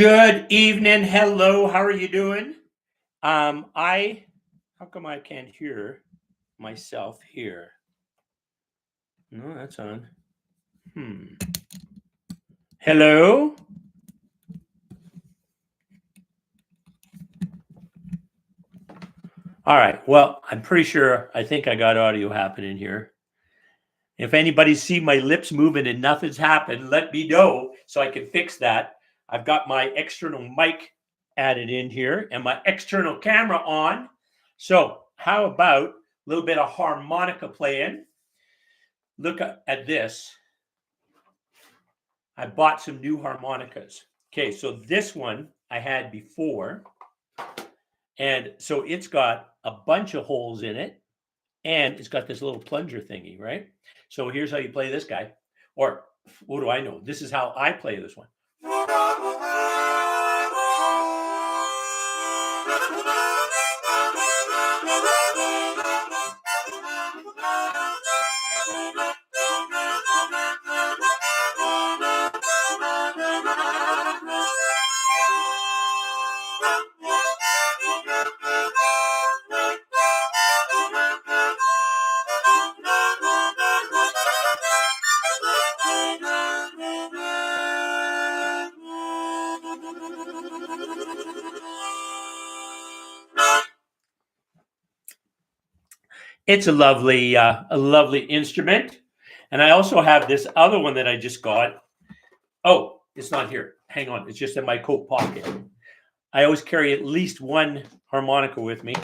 Good evening. Hello. How are you doing? How come I can't hear myself here? No, that's on. Hello. All right. Well, I'm pretty sure. I think I got audio happening here. If anybody see my lips moving and nothing's happened, let me know so I can fix that. I've got my external mic added in here and my external camera on. So how about a little bit of harmonica playing? Look at this. I bought some new harmonicas. Okay, so this one I had before. And so it's got a bunch of holes in it. And it's got this little plunger thingy, right? So here's how you play this guy. Or what do I know? This is how I play this one. It's a lovely instrument. And I also have this other one that I just got. Oh, it's not here. Hang on. It's just in my coat pocket. I always carry at least one harmonica with me.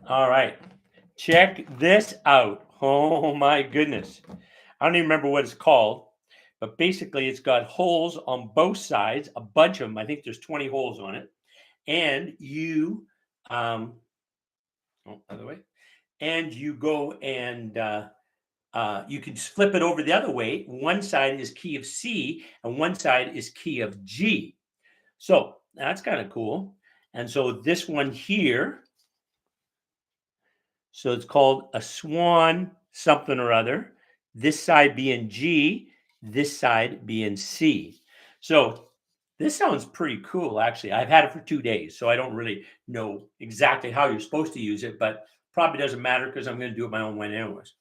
All right. Check this out. Oh my goodness. I don't even remember what it's called, but basically it's got holes on both sides, a bunch of them. I think there's 20 holes on it. And you other way. And you go and you can flip it over the other way. One side is key of C and one side is key of G. So that's kind of cool. And so this one here, so it's called a swan something or other. This side being G, this side being C. So this sounds pretty cool, actually. I've had it for 2 days, so I don't really know exactly how you're supposed to use it, but probably doesn't matter because I'm going to do it my own way anyways.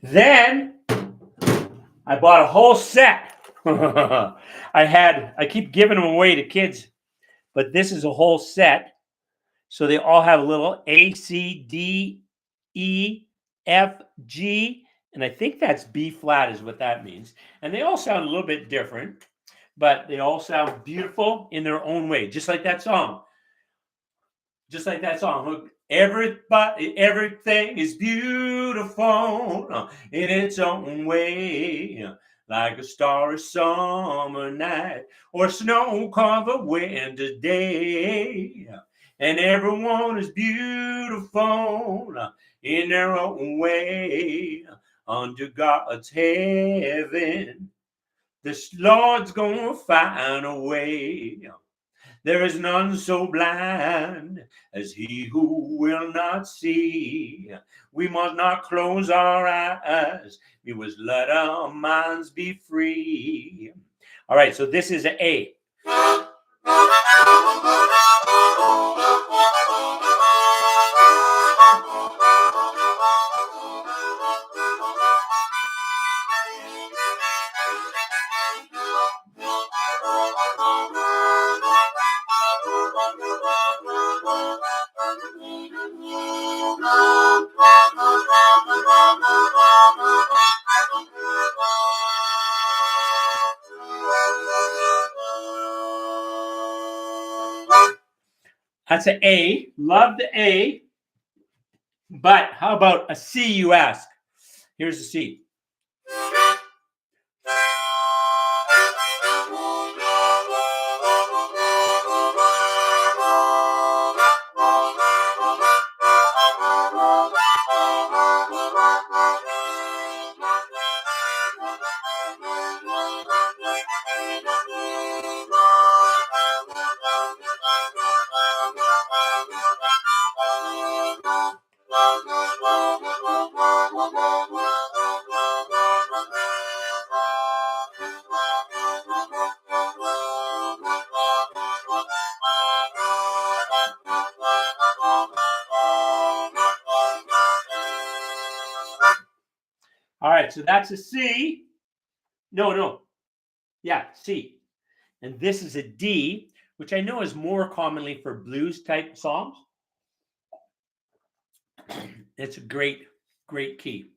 Then I bought a whole set. I keep giving them away to kids, but this is a whole set. So they all have a little A, C, D, E, F, G, and I think that's B flat is what that means. And they all sound a little bit different, but they all sound beautiful in their own way, just like that song. Just like that song. Everything is beautiful in its own way, like a starry summer night or snow-covered winter day. And everyone is beautiful in their own way under God's heaven. This Lord's gonna find a way. There is none so blind as he who will not see. We must not close our eyes. We must let our minds be free. All right, so this is an A. That's an A. Love the A. But how about a C, you ask? Here's a C. All right, so that's a C. No. Yeah, C. And this is a D, which I know is more commonly for blues type songs. It's a great, great key.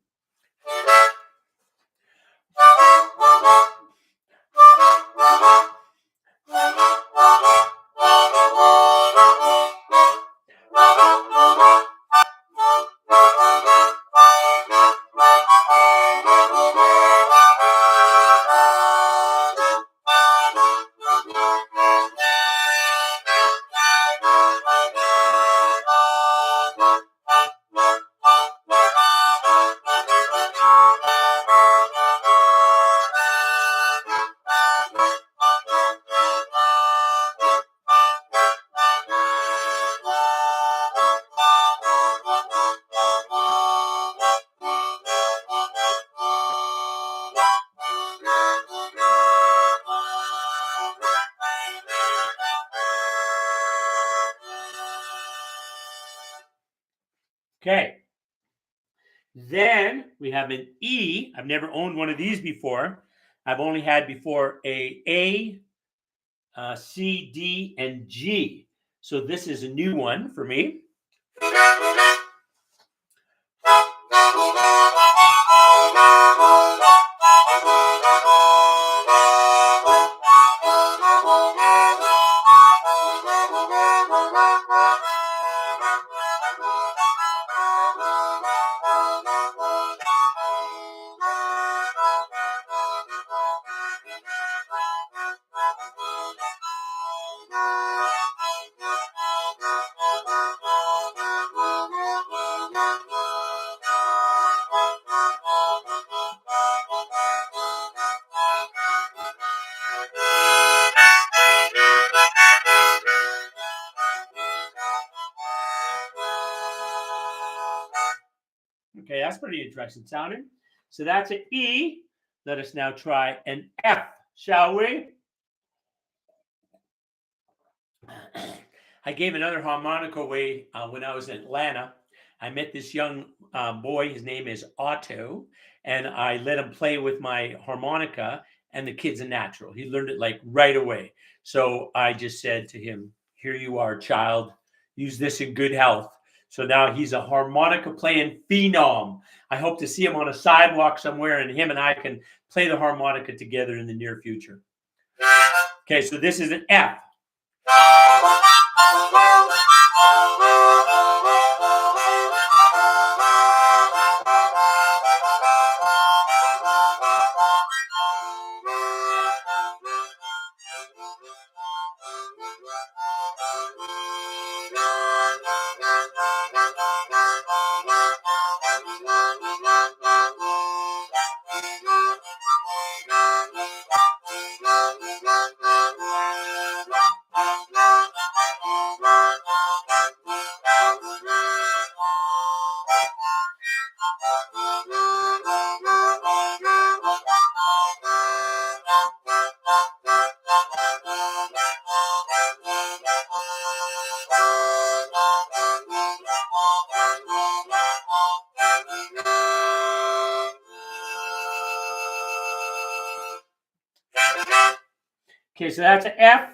Okay. Then we have an E. I've never owned one of these before. I've only had before A, C, D, and G. So this is a new one for me. Okay, that's pretty interesting sounding. So that's an E. Let us now try an F, shall we? I gave another harmonica away when I was in Atlanta. I met this young boy. His name is Otto, and I let him play with my harmonica. And the kid's a natural. He learned it like right away. So I just said to him, "Here you are, child. Use this in good health." So now he's a harmonica playing phenom. I hope to see him on a sidewalk somewhere, and him and I can play the harmonica together in the near future. Okay, so this is an F. Okay, so that's an F.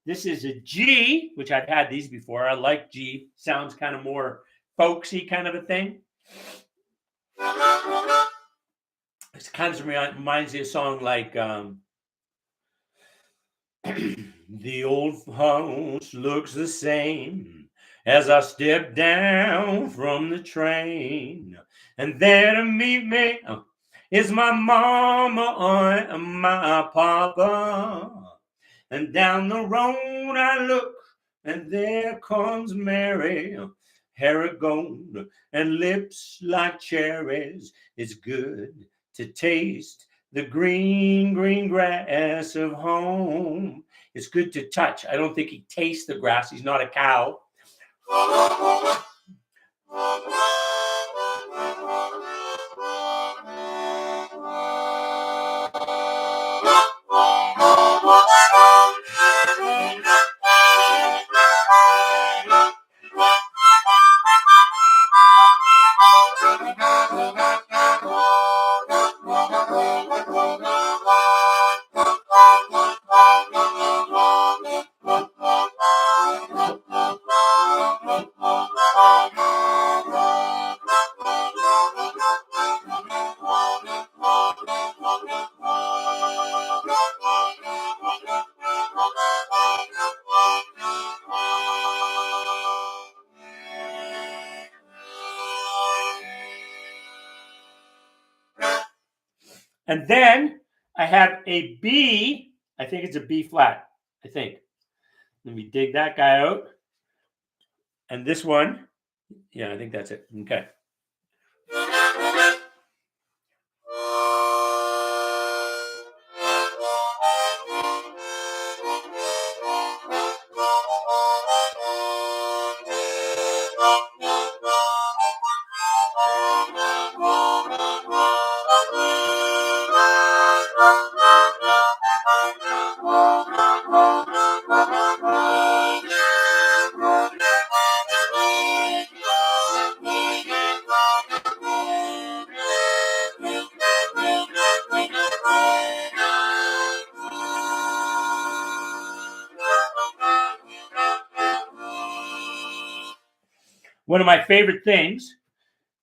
This is a G, which I've had these before. I like G. Sounds kind of more folksy kind of a thing. It kind of reminds me of a song like The old house looks the same as I step down from the train, and there to meet me is my mama and my papa. And down the road I look, and there comes Mary, hair of gold and lips like cherries. It's good to taste the green, green grass of home. It's good to touch. I don't think he tastes the grass. He's not a cow. And then I have a B. I think it's a B flat. I think. Let me dig that guy out. And this one, yeah, I think that's it. Okay. One of my favorite things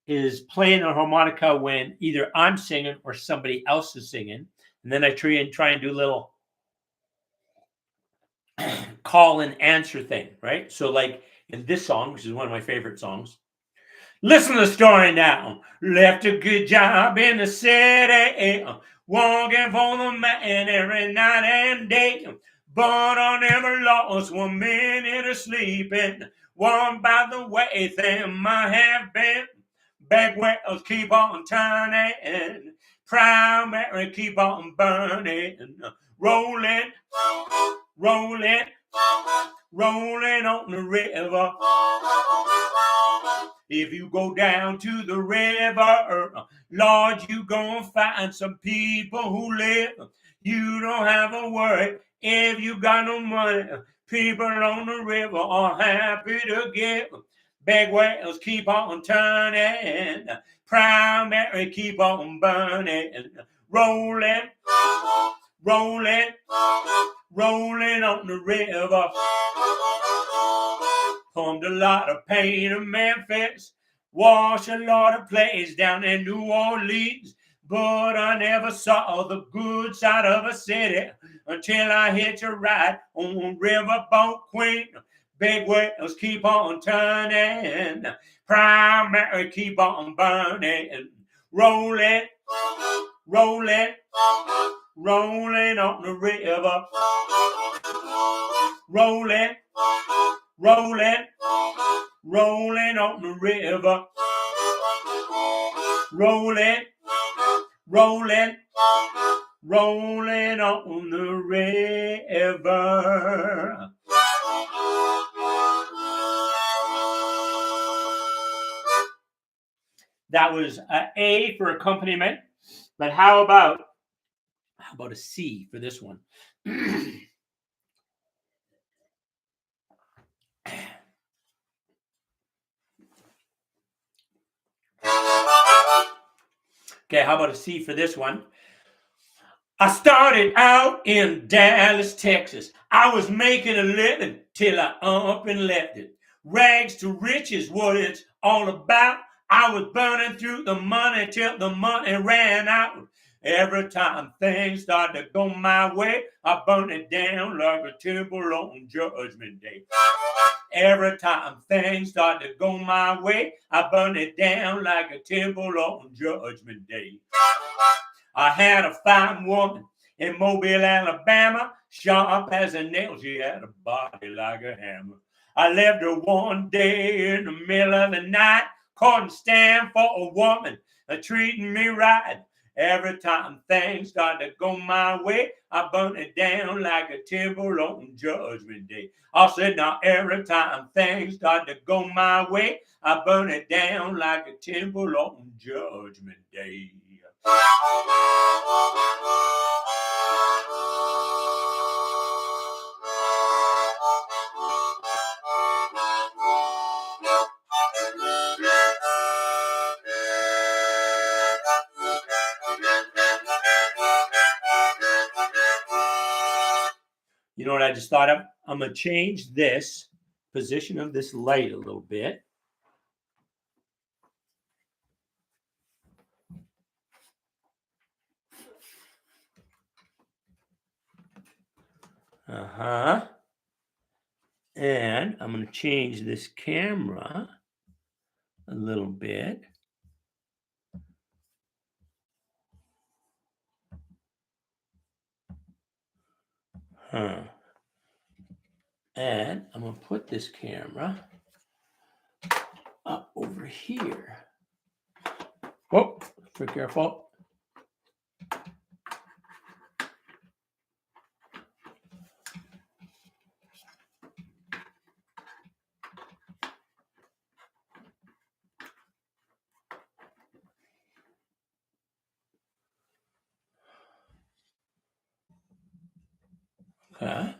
is playing the harmonica when either I'm singing or somebody else is singing. And then I try and do a little call and answer thing, right? So like in this song, which is one of my favorite songs, listen to the story now. Left a good job in the city, working for the man every night and day. But I never lost 1 minute of sleeping. One by the way things might have been. Back wheels keep on turning. Primary keep on burning. Rolling, rolling, rolling on the river. If you go down to the river, Lord, you gonna find some people who live. You don't have to worry if you got no money. People on the river are happy to give. Big whales keep on turning. Primary keep on burning. Rolling, rolling, rolling on the river. Pumped a lot of pain in Memphis. Washed a lot of plays down in New Orleans. But I never saw the good side of a city until I hitched a ride on Riverboat Queen. Big wheels keep on turning. Primary keep on burning. Rolling, rolling, rolling on the river. Rolling, rolling, rolling on the river. Rolling, rolling, rolling on the river. That was an A for accompaniment, but how about a C for this one? Okay, how about a C for this one? I started out in Dallas, Texas. I was making a living till I up and left it. Rags to riches, what it's all about. I was burning through the money till the money ran out. Every time things start to go my way, I burn it down like a temple on Judgment Day. Every time things start to go my way, I burn it down like a temple on Judgment Day. I had a fine woman in Mobile, Alabama, sharp as a nail. She had a body like a hammer. I left her one day in the middle of the night, couldn't stand for a woman treating me right. Every time things start to go my way, I burn it down like a temple on Judgment Day. I said, now every time things start to go my way, I burn it down like a temple on Judgment Day. You know what I just thought of? I'm going to change this position of this light a little bit. And I'm going to change this camera a little bit. And I'm going to put this camera up over here. Whoa, be careful. Okay.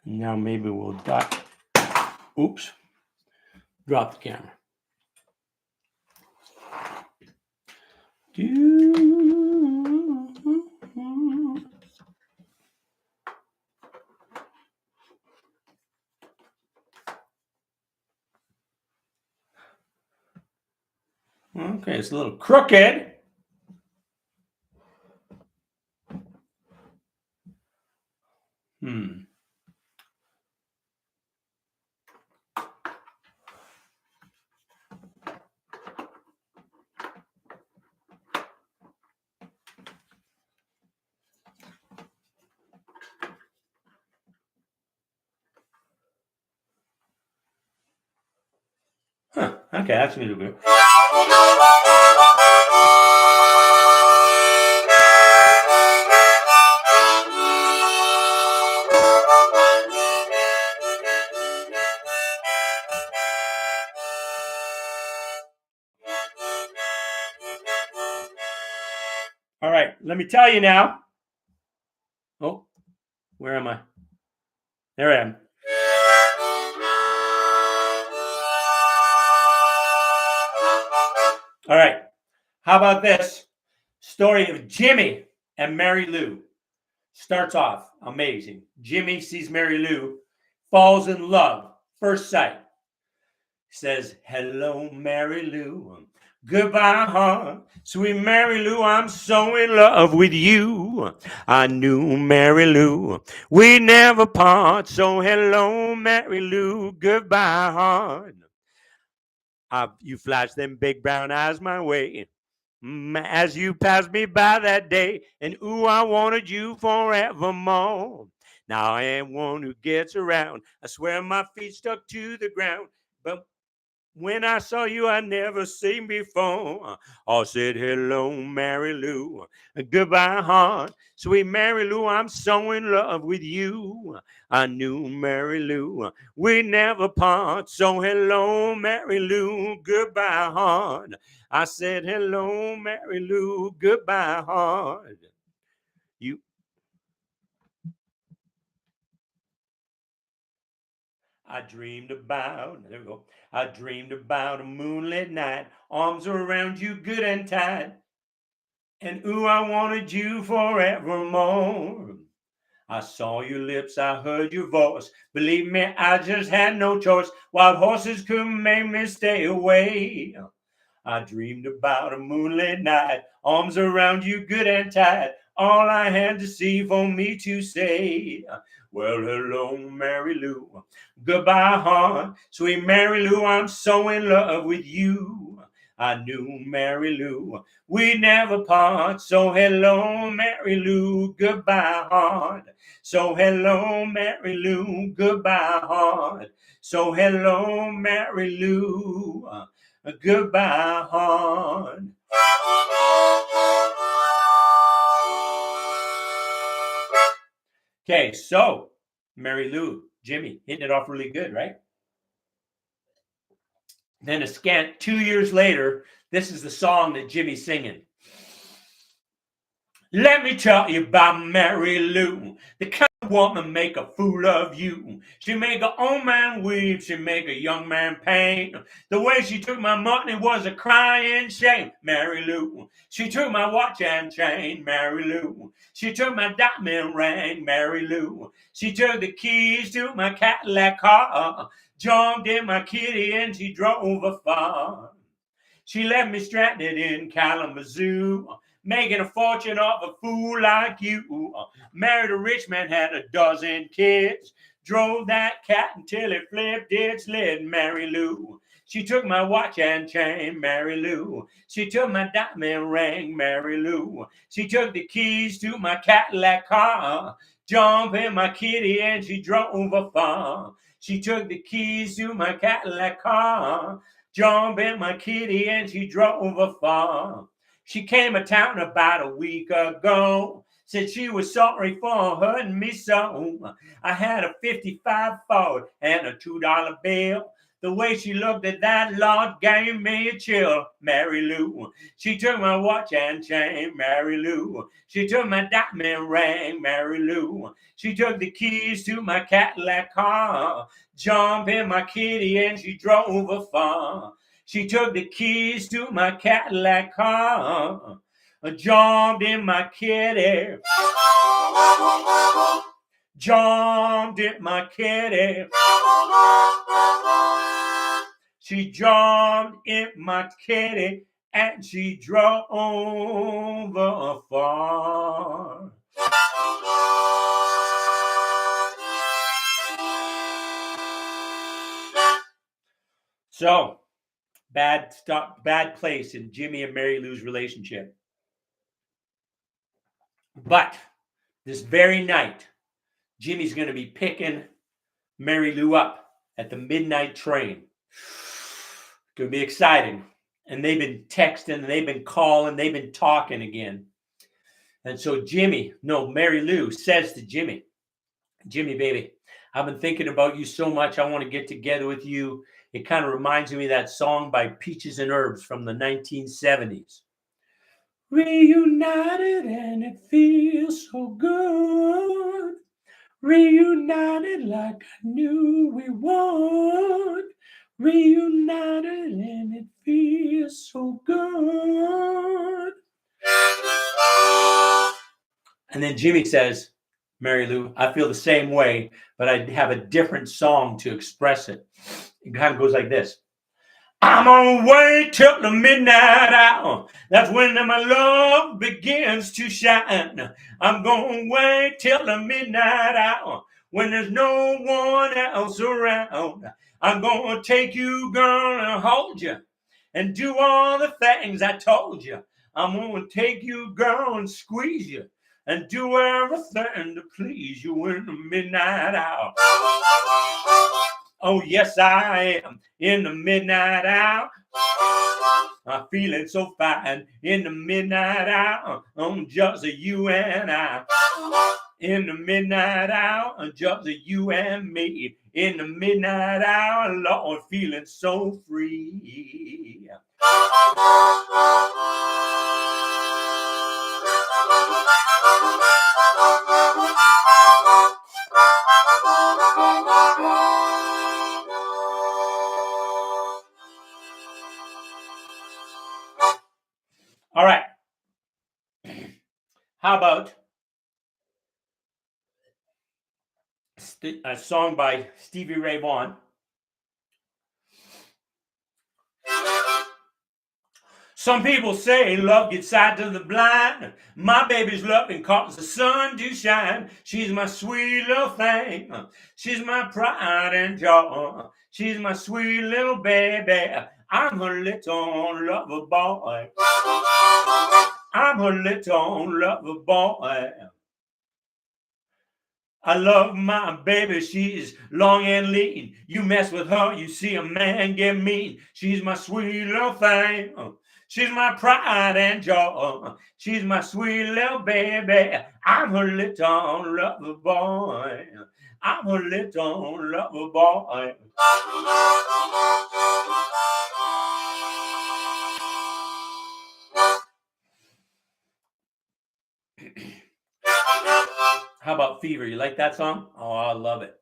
Now maybe we'll drop the camera. Okay, it's a little crooked. Okay, that's a little bit. All right, let me tell you now. Oh, where am I? There I am. All right, how about this? Story of Jimmy and Mary Lou. Starts off amazing. Jimmy sees Mary Lou, falls in love, first sight. Says, hello, Mary Lou. Goodbye, heart. Sweet Mary Lou, I'm so in love with you. I knew Mary Lou, we never part. So hello, Mary Lou. Goodbye, heart. You flash them big brown eyes my way as you passed me by that day. And ooh, I wanted you forevermore. Now I am one who gets around. I swear my feet stuck to the ground. But when I saw you, I never seen before. I said, hello, Mary Lou. Goodbye, heart. Sweet Mary Lou, I'm so in love with you. I knew Mary Lou, we never part. So hello, Mary Lou. Goodbye, heart. I said, hello, Mary Lou. Goodbye, heart. I dreamed about, there we go. I dreamed about a moonlit night, arms around you good and tight. And ooh, I wanted you forevermore. I saw your lips, I heard your voice. Believe me, I just had no choice. Wild horses couldn't make me stay away. I dreamed about a moonlit night, arms around you good and tight, all I had to see for me to say, well, hello, Mary Lou, goodbye, heart, sweet Mary Lou, I'm so in love with you. I knew, Mary Lou, we never part, so hello, Mary Lou, goodbye, heart. So hello, Mary Lou, goodbye, heart. So hello, Mary Lou, goodbye, heart. Okay, so Mary Lou, Jimmy, hitting it off really good, right? Then a scant 2 years later, this is the song that Jimmy's singing. Let me tell you about Mary Lou, the kind of woman make a fool of you. She make a old man weep, she make a young man pain. The way she took my money was a crying shame, Mary Lou. She took my watch and chain, Mary Lou. She took my diamond ring, Mary Lou. She took the keys to my Cadillac car, jumped in my kitty and she drove afar. She left me stranded in Kalamazoo, making a fortune off a fool like you. Married a rich man, had a dozen kids, drove that cat until it flipped its lid, Mary Lou. She took my watch and chain, Mary Lou. She took my diamond ring, Mary Lou. She took the keys to my Cadillac car, jumped in my kitty and she drove afar. She took the keys to my Cadillac car, jumped in my kitty and she drove afar. She came to town about a week ago, said she was sorry for hurting me so. I had a 55 Ford and a $2 bill. The way she looked at that, Lord, gave me a chill, Mary Lou. She took my watch and chain, Mary Lou. She took my diamond ring, Mary Lou. She took the keys to my Cadillac car, jumped in my kitty and she drove afar. She took the keys to my Cadillac car, jumped in my kitty, jumped in my kitty. She jumped in my kitty and she drove afar. So, bad place in Jimmy and Mary Lou's relationship. But this very night, Jimmy's going to be picking Mary Lou up at the midnight train. It's going to be exciting. And they've been texting, they've been calling, they've been talking again. And so Mary Lou says to Jimmy, baby, I've been thinking about you so much. I want to get together with you. It kind of reminds me of that song by Peaches and Herbs from the 1970s. Reunited and it feels so good. Reunited like I knew we would. Reunited and it feels so good. And then Jimmy says, Mary Lou, I feel the same way, but I have a different song to express it. It kind of goes like this. I'm gonna wait till the midnight hour. That's when my love begins to shine. I'm gonna wait till the midnight hour when there's no one else around. I'm gonna take you, girl, and hold you and do all the things I told you. I'm gonna take you, girl, and squeeze you and do everything to please you in the midnight hour. Oh, yes, I am in the midnight hour. I'm feeling so fine in the midnight hour. Just you and I. In the midnight hour, just you and me. In the midnight hour, Lord, feeling so free. All right. How about a song by Stevie Ray Vaughan? Some people say love gets sight to the blind. My baby's loving cause the sun to shine. She's my sweet little thing. She's my pride and joy. She's my sweet little baby. I'm her little lover boy. I'm her little lover boy. I love my baby, she's long and lean. You mess with her, you see a man get mean. She's my sweet little thing. She's my pride and joy. She's my sweet little baby. I'm her little lover boy. I'm her little lover boy. How about Fever? You like that song? Oh, I love it.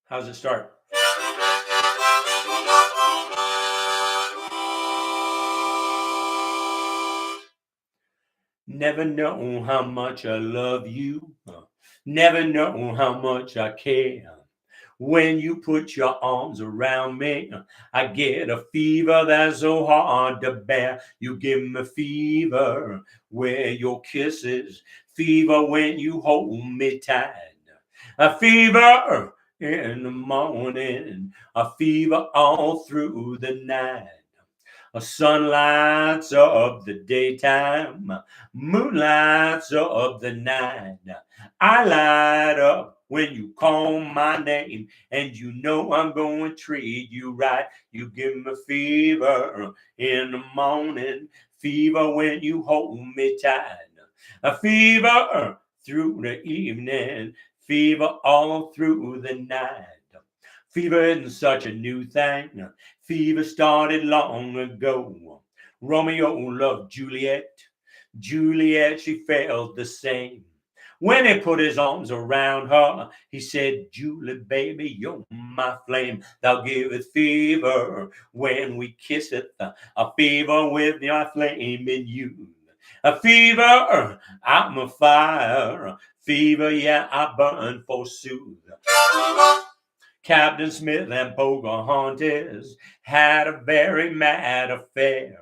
How's it start? Never know how much I love you. Never know how much I care. When you put your arms around me, I get a fever that's so hard to bear. You give me fever with your kisses, fever when you hold me tight. A fever in the morning, a fever all through the night. A sun lights up the daytime, moon lights up the night. I light up when you call my name, and you know I'm going to treat you right. You give me fever in the morning, fever when you hold me tight. A fever through the evening, fever all through the night. Fever isn't such a new thing. Fever started long ago. Romeo loved Juliet. Juliet, she felt the same. When he put his arms around her, he said, Julie, baby, you're my flame. Thou giveth fever when we kiss it. A fever with your flame in you. A fever, I'm a fire. Fever, yeah, I burn forsooth. Captain Smith and Pocahontas had a very mad affair.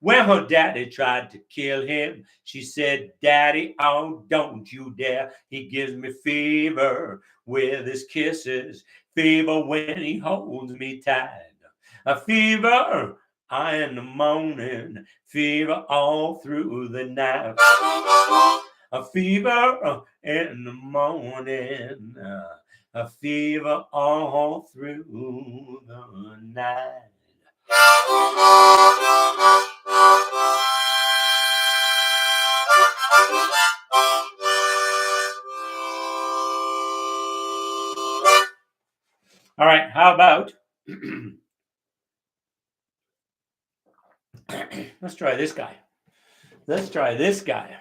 When her daddy tried to kill him, she said, Daddy, oh, don't you dare. He gives me fever with his kisses, fever when he holds me tight. A fever in the morning, fever all through the night. A fever in the morning, a fever all through the night. All right, how about let's try this guy. Let's try this guy.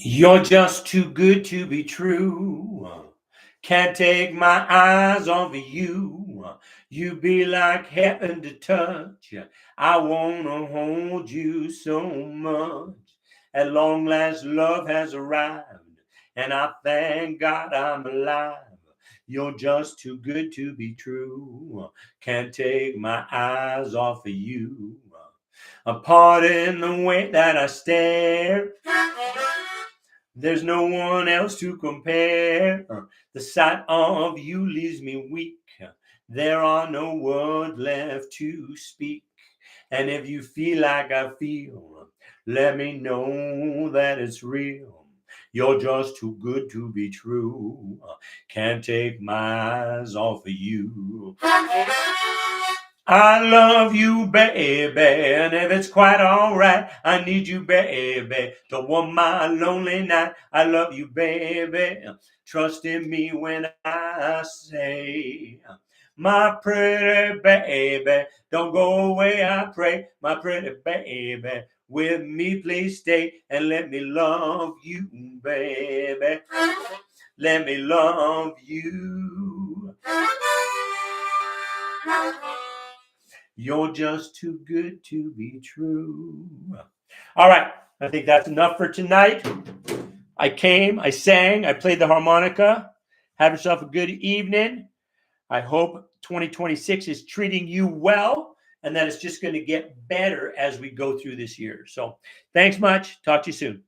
You're just too good to be true. Can't take my eyes off of you. You be like heaven to touch. I wanna hold you so much. At long last, love has arrived, and I thank God I'm alive. You're just too good to be true. Can't take my eyes off of you. Apart in the way that I stare. There's no one else to compare. The sight of you leaves me weak. There are no words left to speak. And if you feel like I feel, let me know that it's real. You're just too good to be true. Can't take my eyes off of you. I love you, baby, and if it's quite all right, I need you, baby, to warm my lonely night. I love you, baby. Trust in me when I say, my pretty baby, don't go away, I pray. My pretty baby, with me, please stay and let me love you, baby. Let me love you. You're just too good to be true. All right. I think that's enough for tonight. I came, I sang, I played the harmonica. Have yourself a good evening. I hope 2026 is treating you well and that it's just going to get better as we go through this year. So thanks much. Talk to you soon.